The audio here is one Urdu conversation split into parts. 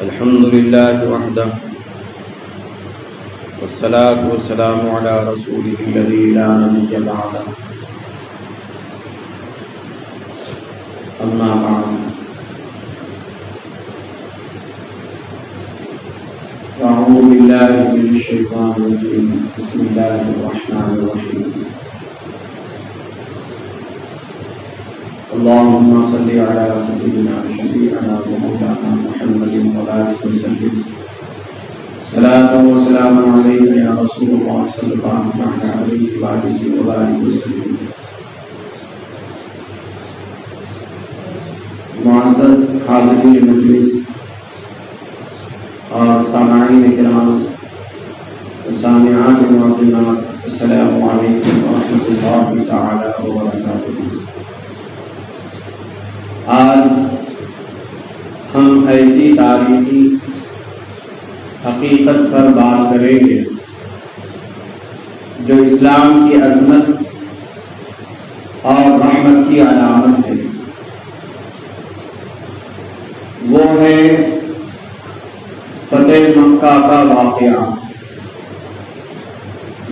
الحمد لله وحده والصلاة والسلام على رسوله الذي لا نبي بعده أما بعد أعوذ بالله من الشيطان الرجيم بسم الله الرحمن الرحيم اللهم صل على سيدنا شفيعنا ومولانا محمد وآله وسلم صلاة وسلام عليك يا رسول الله صلى الله عليه وآله وسلم. معزز حاضرین مجلس اور سامعین کرام سامعات معظمات، السلام علیکم ورحمۃ اللہ تعالی وبرکاتہ. آج ہم ایسی تاریخی حقیقت پر بات کریں گے جو اسلام کی عظمت اور رحمت کی علامت ہے. وہ ہے فتح مکہ کا واقعہ.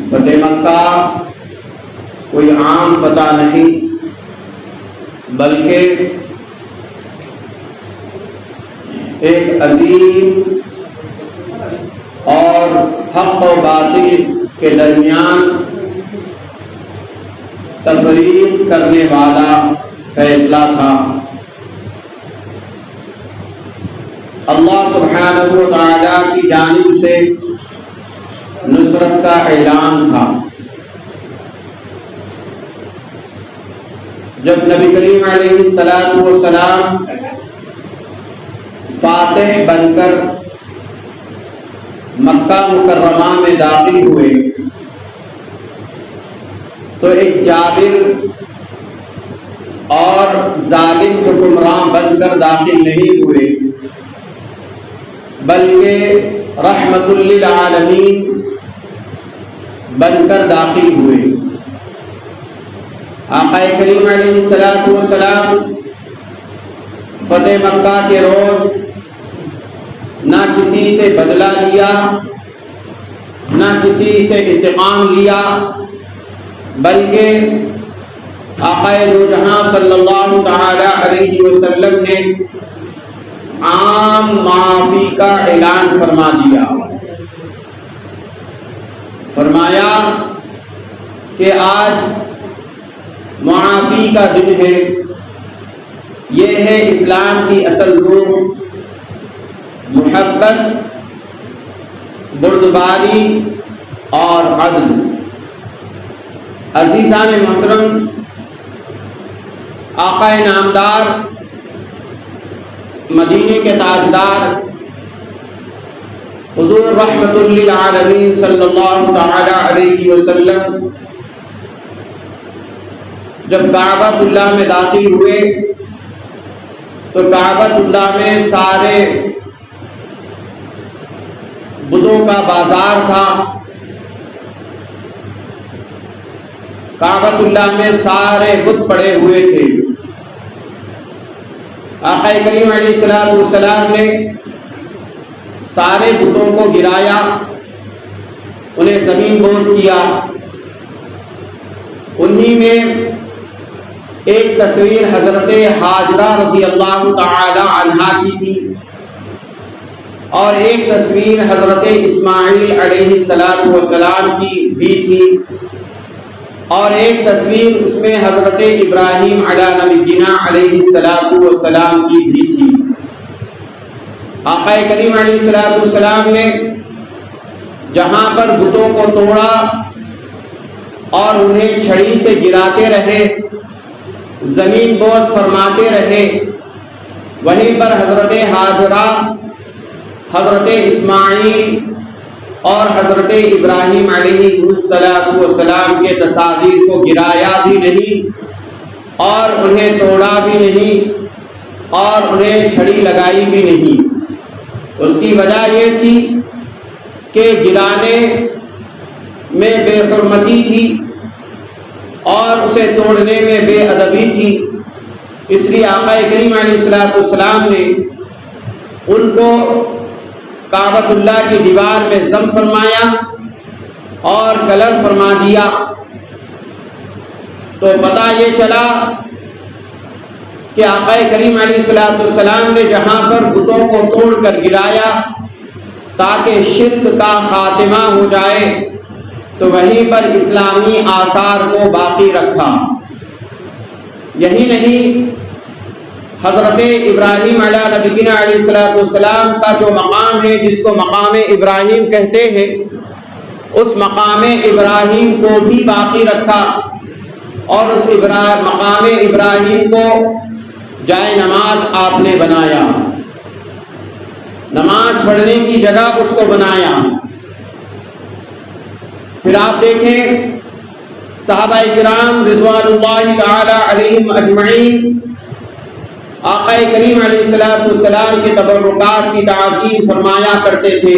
فتح مکہ کوئی عام فتح نہیں بلکہ ایک عظیم اور حق و باطل کے درمیان تفریق کرنے والا فیصلہ تھا. اللہ سبحانہ و تعالی کی جانب سے نصرت کا اعلان تھا. جب نبی کریم علیہ السلام فاتح بن کر مکہ مکرمہ میں داخل ہوئے تو ایک جابر اور ظالم حکمراں بن کر داخل نہیں ہوئے بلکہ رحمت للعالمین بن کر داخل ہوئے. آقا کریم علیہ السلام فتح مکہ کے روز نہ کسی سے بدلہ لیا نہ کسی سے انتقام لیا بلکہ آقا دو جہاں صلی اللہ تعالی علیہ وسلم نے عام معافی کا اعلان فرما دیا. فرمایا کہ آج معافی کا دن ہے. یہ ہے اسلام کی اصل روح، محبت، بردباری اور عدل. عزیزان محترم، آقا نامدار، مدینے کے تاجدار حضور رحمت للعالمین صلی اللہ تعالی علیہ وسلم جب کعبۃ اللہ میں داخل ہوئے تو کعبۃ اللہ میں سارے بتوں کا بازار تھا. کعبۃ اللہ میں سارے بت پڑے ہوئے تھے. آقا کریم علیہ السلام نے سارے بتوں کو گرایا، انہیں زمین بوس کیا. انہی میں ایک تصویر حضرت حاجرہ رضی اللہ تعالی عنہا کی تھی اور ایک تصویر حضرت اسماعیل علیہ السلام کی بھی تھی اور ایک تصویر اس میں حضرت ابراہیم علی نبینا علیہ السلام کی بھی تھی. آقا کریم علیہ السلام نے جہاں پر بتوں کو توڑا اور انہیں چھڑی سے گراتے رہے، زمین بوس فرماتے رہے، وہیں پر حضرت حاجرہ، حضرت اسماعیل اور حضرت ابراہیم علیہ السلام کے تصاویر کو گرایا بھی نہیں اور انہیں توڑا بھی نہیں اور انہیں چھڑی لگائی بھی نہیں. اس کی وجہ یہ تھی کہ گرانے میں بے حرمتی تھی اور اسے توڑنے میں بے ادبی تھی. اس لیے آقا کریم علیہ السلام نے ان کو کعبۃ اللہ کی دیوار میں ضم فرمایا اور کلر فرما دیا، تو پتہ یہ چلا کہ آقا کریم علیہ الصلوۃ والسلام نے جہاں پر بتوں کو توڑ کر گرایا تاکہ شرک کا خاتمہ ہو جائے، تو وہیں پر اسلامی آثار کو باقی رکھا۔ یہی نہیں، حضرت ابراہیم علیہ نبینا علیہ الصلوۃ والسلام کا جو مقام ہے، جس کو مقام ابراہیم کہتے ہیں، اس مقام ابراہیم کو بھی باقی رکھا، اور اس مقام ابراہیم کو جائے نماز آپ نے بنایا، نماز پڑھنے کی جگہ اس کو بنایا۔ پھر آپ دیکھیں صحابہ کرام رضوان اللہ تعالی علیہم اجمعین آقا کریم علیہ الصلوۃ والسلام کے تبرکات کی تعظیم فرمایا کرتے تھے۔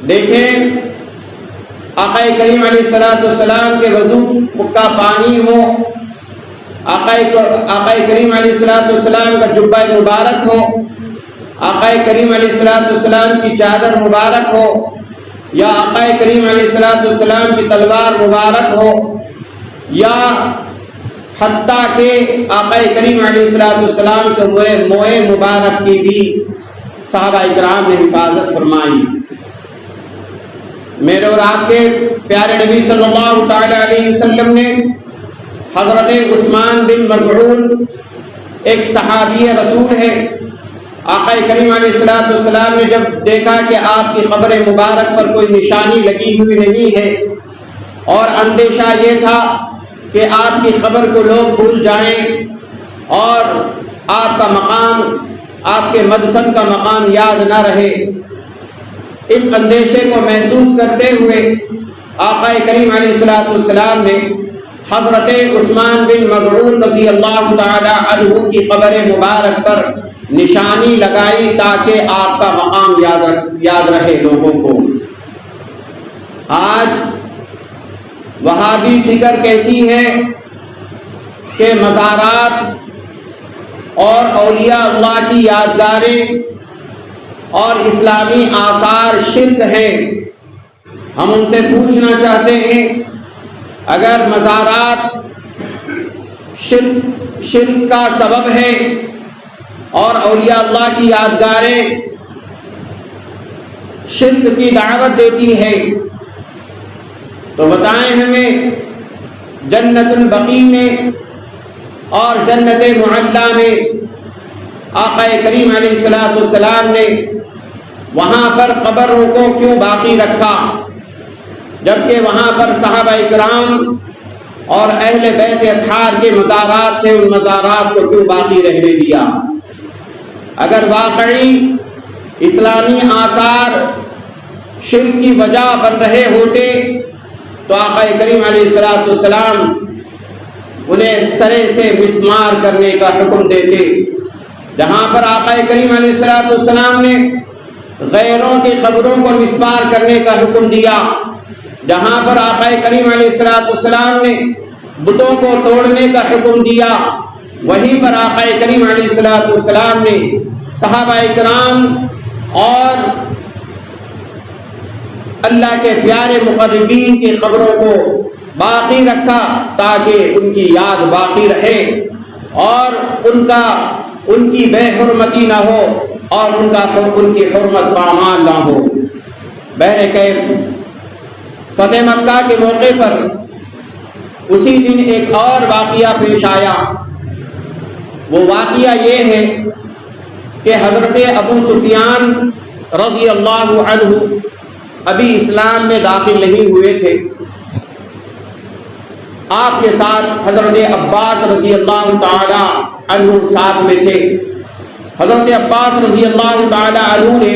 دیکھیں آقا کریم علیہ الصلوۃ والسلام کے وضو کا پانی ہو، آقا کریم علیہ الصلوۃ والسلام کا جبہ مبارک ہو، آقا کریم علیہ الصلوۃ والسلام کی چادر مبارک ہو، یا آقا کریم علیہ الصلوۃ والسلام کی تلوار مبارک ہو، یا حتیٰ کہ آقا کریم علیہ الصلوۃ والسلام کے موئے مبارک کی بھی صحابہ کرام نے حفاظت فرمائی۔ میرے اور آپ کے پیارے نبی صلی اللہ تعالی علیہ وسلم نے حضرت عثمان بن مظعون ایک صحابی رسول ہے، آقا کریم علیہ الصلوۃ والسلام نے جب دیکھا کہ آپ کی قبر مبارک پر کوئی نشانی لگی ہوئی نہیں ہے، اور اندیشہ یہ تھا کہ آپ کی قبر کو لوگ بھول جائیں اور آپ کا مقام، آپ کے مدفن کا مقام یاد نہ رہے، اس اندیشے کو محسوس کرتے ہوئے آقا کریم علیہ الصلوۃ والسلام نے حضرت عثمان بن مظعون رضی اللہ تعالی عنہ کی قبر مبارک پر نشانی لگائی تاکہ آپ کا مقام یاد رہے لوگوں کو۔ آج وہابی فکر کہتی ہے کہ مزارات اور اولیاء اللہ کی یادگاریں اور اسلامی آثار شرک ہیں۔ ہم ان سے پوچھنا چاہتے ہیں، اگر مزارات شرک کا سبب ہے اور اولیاء اللہ کی یادگاریں شرک کی دعوت دیتی ہے، تو بتائیں ہمیں جنت البقیع میں اور جنت معلا میں آقا کریم علیہ الصلوۃ والسلام نے وہاں پر قبروں کو کیوں باقی رکھا، جبکہ وہاں پر صحابہ کرام اور اہل بیت اطہار کے مزارات تھے، ان مزارات کو کیوں باقی رہنے دیا؟ اگر واقعی اسلامی آثار شرک کی وجہ بن رہے ہوتے تو آقا کریم علیہ الصلوۃ والسلام انہیں سرے سے مسمار کرنے کا حکم دیتے۔ جہاں پر آقا کریم علیہ الصلوۃ والسلام نے غیروں کی قبروں کو مسمار کرنے کا حکم دیا، جہاں پر آقا کریم علیہ الصلوۃ والسلام نے بتوں کو توڑنے کا حکم دیا، وہیں پر آقا کریم علیہ الصلوۃ والسلام نے صحابہ کرام اور اللہ کے پیارے مقربین کی قبروں کو باقی رکھا تاکہ ان کی یاد باقی رہے اور ان کی بے حرمتی نہ ہو اور ان کی حرمت پامال نہ ہو۔ بہرکیف فتح مکہ کے موقع پر اسی دن ایک اور واقعہ پیش آیا۔ وہ واقعہ یہ ہے کہ حضرت ابو سفیان رضی اللہ عنہ ابھی اسلام میں داخل نہیں ہوئے تھے، آپ کے ساتھ حضرت عباس رضی اللہ تعالی عنہ ساتھ میں تھے۔ حضرت عباس رضی اللہ تعالی عنہ نے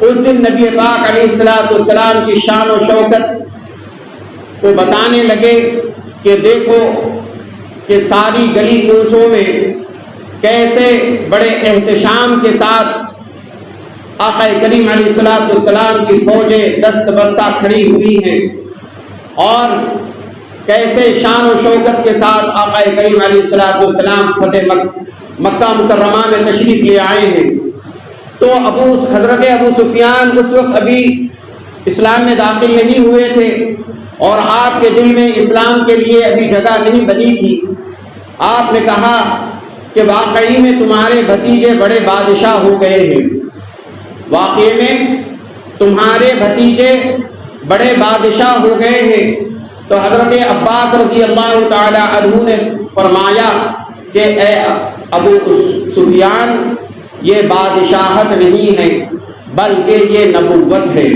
اس دن نبی پاک علیہ الصلوۃ والسلام کی شان و شوکت کو بتانے لگے کہ دیکھو کہ ساری گلی کوچوں میں کیسے بڑے احتشام کے ساتھ آقا کریم علیہ الصلوۃ والسلام کی فوجیں دست بستہ کھڑی ہوئی ہیں اور کیسے شان و شوکت کے ساتھ آقا کریم علیہ الصلوۃ والسلام فتح مکہ مکرمہ میں تشریف لے آئے ہیں۔ تو حضرت ابو سفیان اس وقت ابھی اسلام میں داخل نہیں ہوئے تھے اور آپ کے دل میں اسلام کے لیے ابھی جگہ نہیں بنی تھی۔ آپ نے کہا کہ واقعی میں تمہارے بھتیجے بڑے بادشاہ ہو گئے ہیں، واقعی میں تمہارے بھتیجے بڑے بادشاہ ہو گئے ہیں۔ تو حضرت عباس رضی اللہ تعالی عنہ نے فرمایا کہ اے ابو سفیان، یہ بادشاہت نہیں ہے بلکہ یہ نبوت ہے۔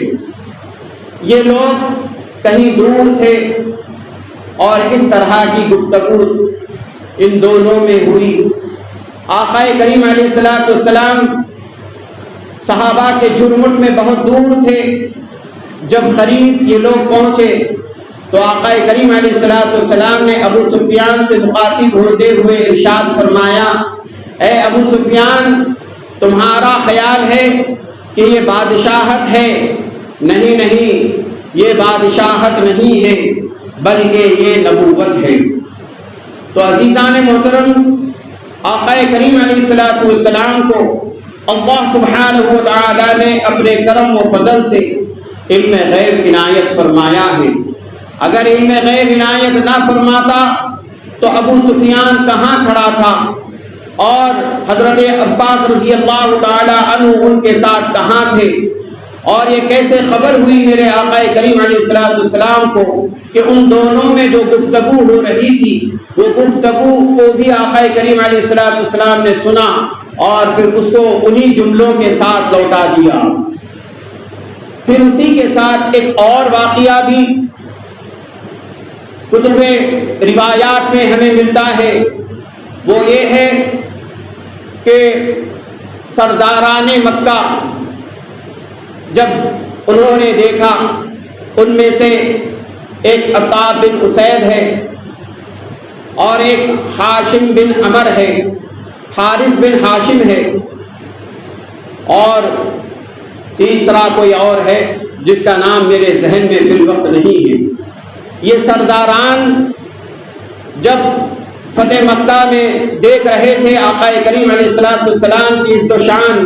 یہ لوگ کہیں دور تھے اور اس طرح کی گفتگو ان دونوں میں ہوئی۔ آقا کریم علیہ السلام صحابہ کے جھرمٹ میں بہت دور تھے۔ جب قریب یہ لوگ پہنچے تو آقا کریم علیہ السلام نے ابو سفیان سے مخاطب ہوتے ہوئے ارشاد فرمایا، اے ابو سفیان، تمہارا خیال ہے کہ یہ بادشاہت ہے؟ نہیں نہیں، یہ بادشاہت نہیں ہے بلکہ یہ نبوت ہے۔ تو عزیزان محترم، آقا کریم علیہ السلام کو اللہ سبحانہ و تعالی نے اپنے کرم و فضل سے علم غیب عنایت فرمایا ہے۔ اگر علم غیب عنایت نہ فرماتا تو ابو سفیان کہاں کھڑا تھا اور حضرت عباس رضی اللہ تعالی عنہ ان کے ساتھ کہاں تھے، اور یہ کیسے خبر ہوئی میرے آقا کریم علیہ السلام کو کہ ان دونوں میں جو گفتگو ہو رہی تھی وہ گفتگو کو بھی آقا کریم علیہ السلام نے سنا اور پھر اس کو انہی جملوں کے ساتھ لوٹا دیا۔ پھر اسی کے ساتھ ایک اور واقعہ بھی کتب روایات میں ہمیں ملتا ہے، وہ یہ ہے کہ سرداران مکہ جب انہوں نے دیکھا، ان میں سے ایک عطاب بن اسید ہے اور ایک ہاشم بن عمر ہے، حارث بن ہاشم ہے، اور تیسرا کوئی اور ہے جس کا نام میرے ذہن میں فی الوقت نہیں ہے۔ یہ سرداران جب فتح مکہ میں دیکھ رہے تھے آقا کریم علیہ السلام کی عزت و شان،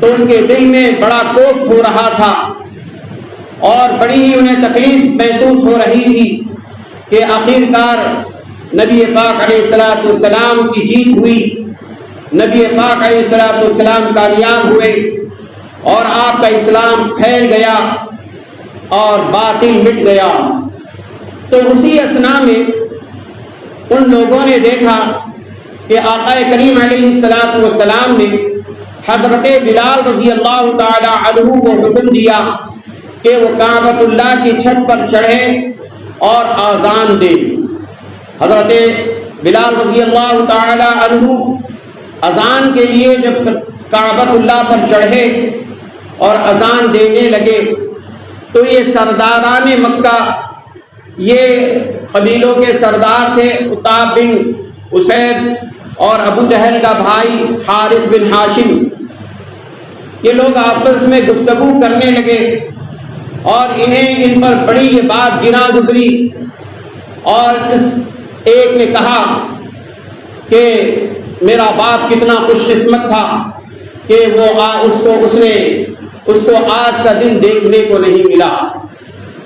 تو ان کے دل میں بڑا کوفت ہو رہا تھا اور بڑی ہی انہیں تکلیف محسوس ہو رہی تھی کہ آخرکار نبی پاک علیہ السلام کی جیت ہوئی، نبی پاک علیہ السلام کامیاب ہوئے اور آپ کا اسلام پھیل گیا اور باطل مٹ گیا۔ تو اسی اثناء میں ان لوگوں نے دیکھا کہ آقا کریم علیہ السلام نے حضرت بلال رضی اللہ تعالی عنہ کو حکم دیا کہ وہ کعبۃ اللہ کی چھت پر چڑھے اور اذان دے۔ حضرت بلال رضی اللہ تعالی عنہ اذان کے لیے جب کعبۃ اللہ پر چڑھے اور اذان دینے لگے تو یہ سرداران مکہ، یہ قبیلوں کے سردار تھے، عتاب بن اسید اور ابو جہل کا بھائی حارث بن ہاشم، یہ لوگ آپس میں گفتگو کرنے لگے اور انہیں ان پر بڑی یہ بات گراں گزری، اور اس ایک نے کہا کہ میرا باپ کتنا خوش قسمت تھا کہ اس کو آج کا دن دیکھنے کو نہیں ملا۔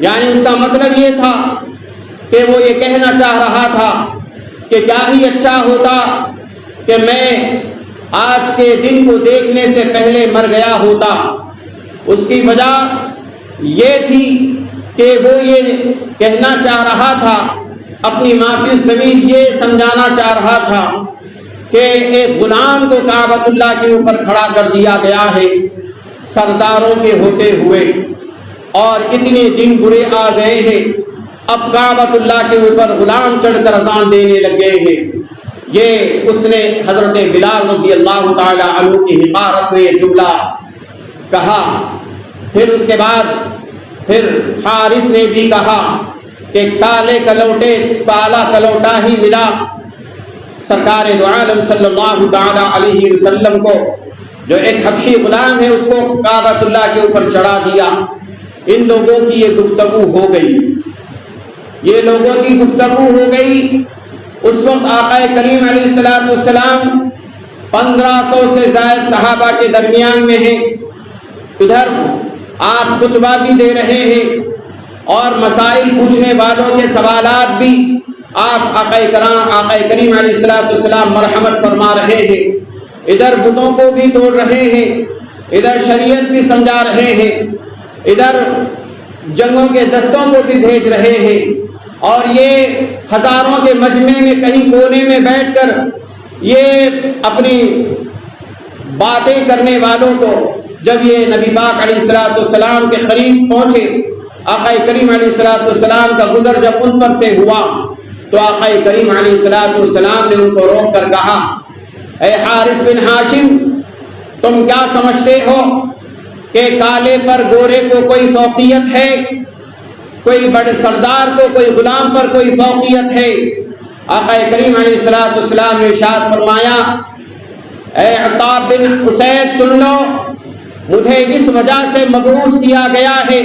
یعنی اس کا مطلب یہ تھا کہ وہ یہ کہنا چاہ رہا تھا کہ کیا ہی اچھا ہوتا کہ میں آج کے دن کو دیکھنے سے پہلے مر گیا ہوتا۔ اس کی وجہ یہ تھی کہ وہ یہ کہنا چاہ رہا تھا، اپنی معافی زمین یہ سمجھانا چاہ رہا تھا کہ ایک غلام کو کعبۃ اللہ کے اوپر کھڑا کر دیا گیا ہے سرداروں کے ہوتے ہوئے، اور اتنے دن برے آ گئے ہیں، اب کعبۃ اللہ کے اوپر غلام چڑھ کر اذان دینے لگ گئے ہیں۔ یہ اس نے حضرت بلال رضی اللہ تعالی عنہ کی حقارت میں یہ جملہ کہا۔ پھر اس کے بعد پھر حارث نے بھی کہا کہ کالے کلوٹے کالا کلوٹا ہی ملا۔ سرکار دو عالم صلی اللہ تعالی علیہ وسلم کو جو ایک حبشی غلام ہے اس کو کعبۃ اللہ کے اوپر چڑھا دیا۔ ان لوگوں کی یہ گفتگو ہو گئی، یہ لوگوں کی گفتگو ہو گئی۔ اس وقت آقا کریم علیہ السلام 1500 سے زائد صحابہ کے درمیان میں ہیں. ادھر آپ خطبہ بھی دے رہے ہیں اور مسائل پوچھنے والوں کے سوالات بھی آپ آقا کریم علیہ السلام مرحمت فرما رہے ہیں. ادھر بتوں کو بھی توڑ رہے ہیں، ادھر شریعت بھی سمجھا رہے ہیں، ادھر جنگوں کے دستوں کو بھی بھیج رہے ہیں. اور یہ ہزاروں کے مجمع میں کہیں کونے میں بیٹھ کر یہ اپنی باتیں کرنے والوں کو جب یہ نبی پاک علیہ السلام کے قریب پہنچے، آقا کریم علیہ السلام کا گزر جب ان پر سے ہوا تو آقا کریم علیہ السلام نے ان کو روک کر کہا، اے حارث بن ہاشم، تم کیا سمجھتے ہو کہ کالے پر گورے کو کوئی فوقیت ہے؟ کوئی بڑے سردار کو، کوئی غلام پر کوئی فوقیت ہے؟ آقا کریم علیہ السلام نے ارشاد فرمایا، اے عطاب بن اسید سن لو، مجھے اس وجہ سے مبعوث کیا گیا ہے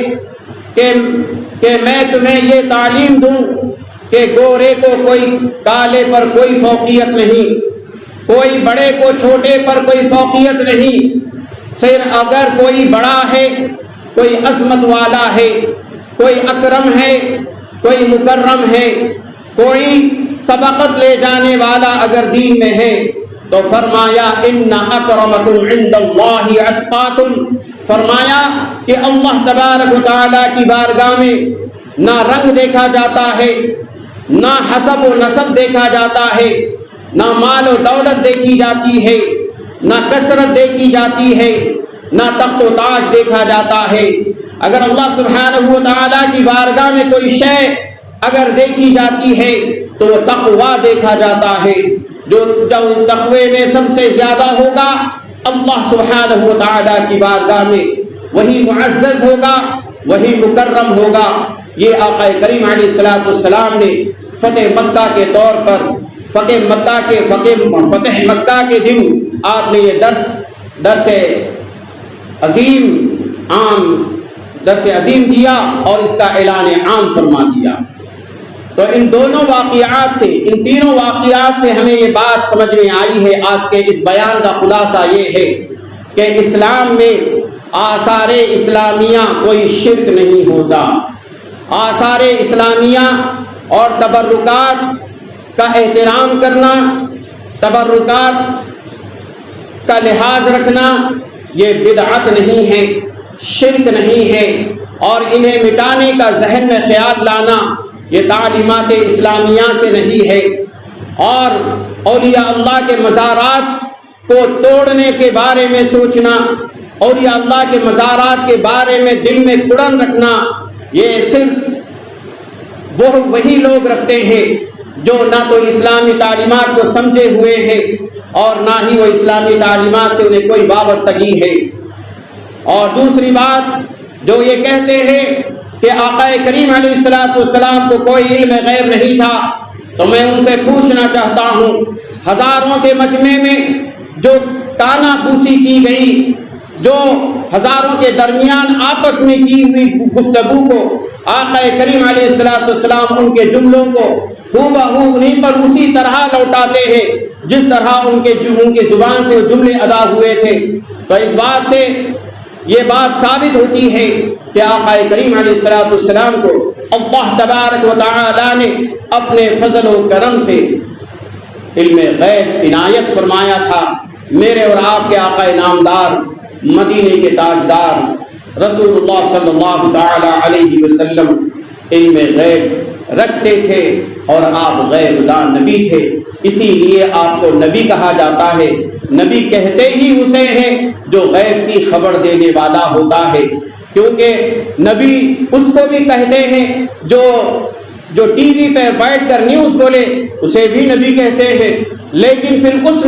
کہ میں تمہیں یہ تعلیم دوں کہ گورے کو کوئی کالے پر کوئی فوقیت نہیں، کوئی بڑے کو چھوٹے پر کوئی فوقیت نہیں. صرف اگر کوئی بڑا ہے، کوئی عظمت والا ہے، کوئی اکرم ہے، کوئی مکرم ہے، کوئی سبقت لے جانے والا اگر دین میں ہے تو فرمایا ان اکرمکم عند اللہ اتقاکم، فرمایا کہ اللہ تبارک و تعالی کی بارگاہ میں نہ رنگ دیکھا جاتا ہے، نہ حسب و نسب دیکھا جاتا ہے، نہ مال و دولت دیکھی جاتی ہے، نہ کثرت دیکھی جاتی ہے، نہ تخت و تاج دیکھا جاتا ہے. اگر اللہ سبحانہ و تعالی کی بارگاہ میں کوئی شے اگر دیکھی جاتی ہے تو وہ تقوی دیکھا جاتا ہے. جو تقوی میں سب سے زیادہ ہوگا اللہ سبحانہ و تعالی کی بارگاہ میں وہی معزز ہوگا، وہی مکرم ہوگا. یہ آقا کریم علیہ السلام نے فتح مکہ کے طور پر فتح مکہ کے دن آپ نے یہ درس عظیم دیا اور اس کا اعلان عام فرما دیا. تو ان دونوں واقعات سے، ان تینوں واقعات سے ہمیں یہ بات سمجھ میں آئی ہے. آج کے اس بیان کا خلاصہ یہ ہے کہ اسلام میں آثار اسلامیہ کوئی شرک نہیں ہوتا. آثار اسلامیہ اور تبرکات کا احترام کرنا، تبرکات کا لحاظ رکھنا یہ بدعت نہیں ہے، شرک نہیں ہے، اور انہیں مٹانے کا ذہن میں خیال لانا یہ تعلیمات اسلامیہ سے نہیں ہے. اور اولیاء اللہ کے مزارات کو توڑنے کے بارے میں سوچنا، اولیاء اللہ کے مزارات کے بارے میں دل میں کڑن رکھنا، یہ صرف وہی لوگ رکھتے ہیں جو نہ تو اسلامی تعلیمات کو سمجھے ہوئے ہیں اور نہ ہی وہ اسلامی تعلیمات سے انہیں کوئی وابستگی ہے. اور دوسری بات جو یہ کہتے ہیں کہ آقا کریم علیہ السلام کو کوئی علم غیب نہیں تھا، تو میں ان سے پوچھنا چاہتا ہوں، ہزاروں کے مجمع میں جو کانا پوسی کی گئی، جو ہزاروں کے درمیان آپس میں کی ہوئی گفتگو کو آقا کریم علیہ السلام ان کے جملوں کو ہو انہیں پر اسی طرح لوٹاتے ہیں جس طرح ان کے زبان سے وہ جملے ادا ہوئے تھے. تو اس بات سے یہ بات ثابت ہوتی ہے کہ آقا کریم علیہ السلام کو اللہ تبارک و تعالی نے اپنے فضل و کرم سے علم غیب عنایت فرمایا تھا. میرے اور آپ کے آقا نامدار، مدینے کے تاجدار رسول اللہ صلی اللہ تعالی علیہ وسلم علم غیب رکھتے تھے اور آپ غیب دان نبی تھے. اسی لیے آپ کو نبی کہا جاتا ہے. نبی کہتے ہی اسے ہیں جو غیب کی خبر دینے والا ہوتا ہے، کیونکہ نبی اس کو بھی کہتے ہیں جو ٹی وی پہ بیٹھ کر نیوز بولے اسے بھی نبی کہتے ہیں. لیکن پھر اس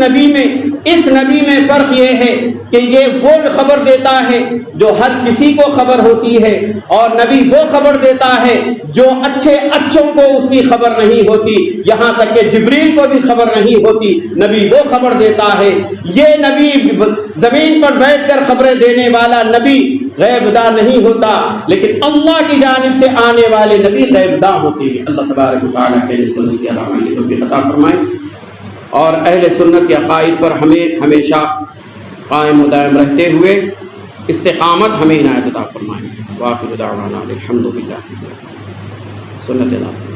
نبی میں فرق یہ ہے کہ یہ وہ خبر دیتا ہے جو ہر کسی کو خبر ہوتی ہے، اور نبی وہ خبر دیتا ہے جو اچھوں کو اس کی خبر نہیں ہوتی، یہاں تک کہ جبریل کو بھی خبر نہیں ہوتی. نبی وہ خبر دیتا ہے. یہ نبی زمین پر بیٹھ کر خبریں دینے والا نبی غیب داں نہیں ہوتا، لیکن اللہ کی جانب سے آنے والے نبی غیب داں ہوتے ہیں. اللہ تبارک و تعالیٰ کے لیے توفیق عطا فرمائے. اور اہل سنت کے عقائد پر ہمیں ہمیشہ قائم و دائم رہتے ہوئے استقامت ہمیں عنایت عطا فرمائیں۔ وآخر دعوانا الحمد للہ سنت اللہ۔